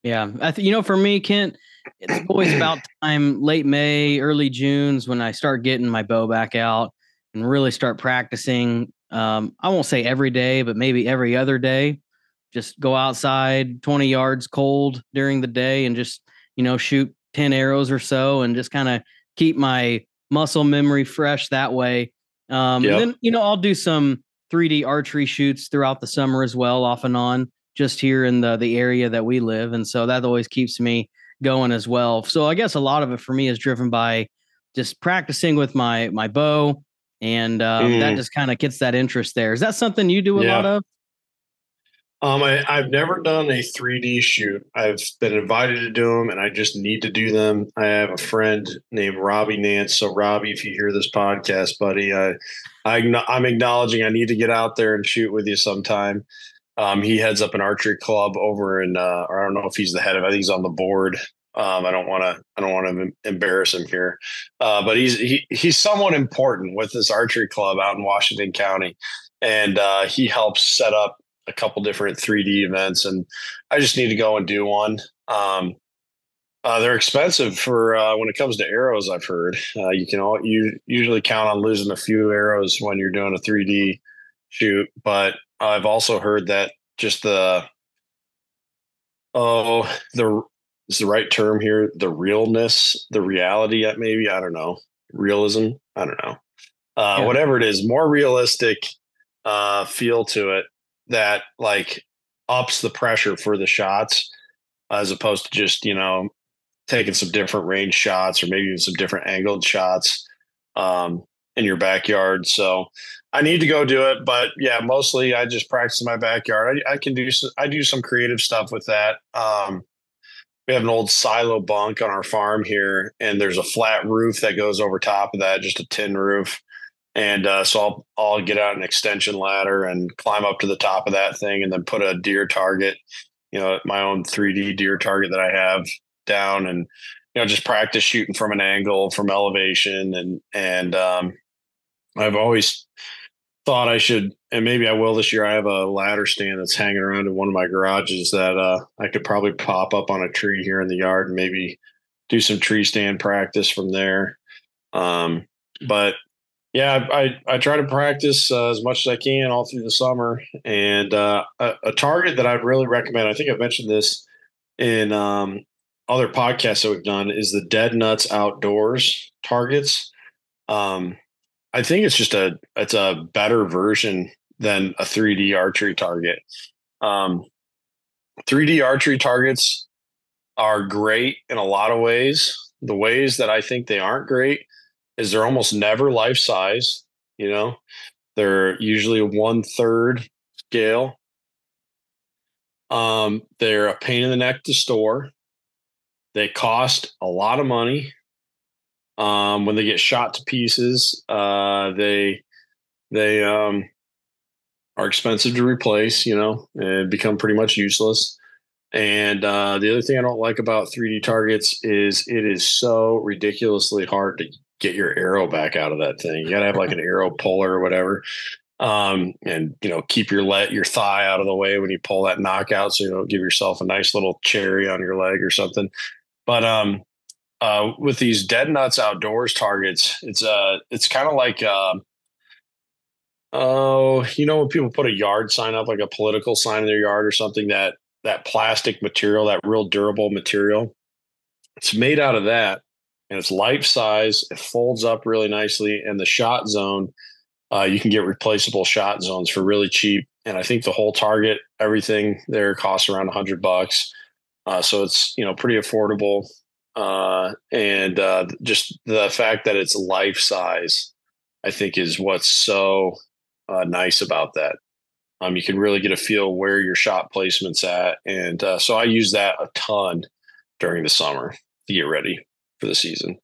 Yeah. For me, Kent, it's always about time, late May, early June's when I start getting my bow back out and really start practicing. I won't say every day, but maybe every other day. Just go outside 20 yards cold during the day and just, shoot 10 arrows or so and just kind of keep my muscle memory fresh that way. And Yep. then, I'll do some 3D archery shoots throughout the summer as well, off and on, just here in the area that we live. And so that always keeps me going as well. So I guess a lot of it for me is driven by just practicing with my bow, and that Mm, just kind of gets that interest there. Is that something you do a lot yeah. of? I've never done a 3D shoot. I've been invited to do them, and I just need to do them. I have a friend named Robbie Nance. So, Robbie, if you hear this podcast, buddy, I'm acknowledging I need to get out there and shoot with you sometime. He heads up an archery club over in, or I don't know if he's the head of it. I think he's on the board. I don't want to embarrass him here, but he's somewhat important with this archery club out in Washington County, and he helps set up a couple different 3D events, and I just need to go and do one. They're expensive for when it comes to arrows. I've heard you usually count on losing a few arrows when you're doing a 3D shoot, but I've also heard that just the is the right term here, the realness, the reality, maybe, I don't know, realism, I don't know, Yeah. whatever it is, more realistic feel to it that like ups the pressure for the shots as opposed to just taking some different range shots or maybe even some different angled shots in your backyard. So I need to go do it, but yeah, mostly I just practice in my backyard. I do some creative stuff with that. We have an old silo bunk on our farm here, and there's a flat roof that goes over top of that, just a tin roof. And so I'll get out an extension ladder and climb up to the top of that thing, and then put a deer target, my own 3D deer target that I have down, and just practice shooting from an angle, from elevation, and I've always thought I should, and maybe I will this year. I have a ladder stand that's hanging around in one of my garages that I could probably pop up on a tree here in the yard and maybe do some tree stand practice from there. But yeah, I try to practice as much as I can all through the summer. And a target that I'd really recommend, I think I've mentioned this in other podcasts that we've done, is the Dead Nuts Outdoors targets. Um, I think it's a better version than a 3D archery target. Um, 3D archery targets are great in a lot of ways. The ways that I think they aren't great is they're almost never life size. You know, they're usually a 1/3 scale. They're a pain in the neck to store. They cost a lot of money. When they get shot to pieces, they are expensive to replace, and become pretty much useless. And the other thing I don't like about 3D targets is it is so ridiculously hard to get your arrow back out of that thing. You got to have like an arrow puller or whatever, and keep your thigh out of the way when you pull that knockout, so you don't give yourself a nice little cherry on your leg or something. But with these Dead Nuts Outdoors targets, it's kind of like oh, when people put a yard sign up, like a political sign in their yard or something, that plastic material, that real durable material, it's made out of that, and it's life size. It folds up really nicely, and the shot zone, you can get replaceable shot zones for really cheap. And I think the whole target, everything there costs around $100. So it's pretty affordable, and just the fact that it's life size, I think, is what's so nice about that. You can really get a feel where your shot placement's at, and so I use that a ton during the summer to get ready for the season.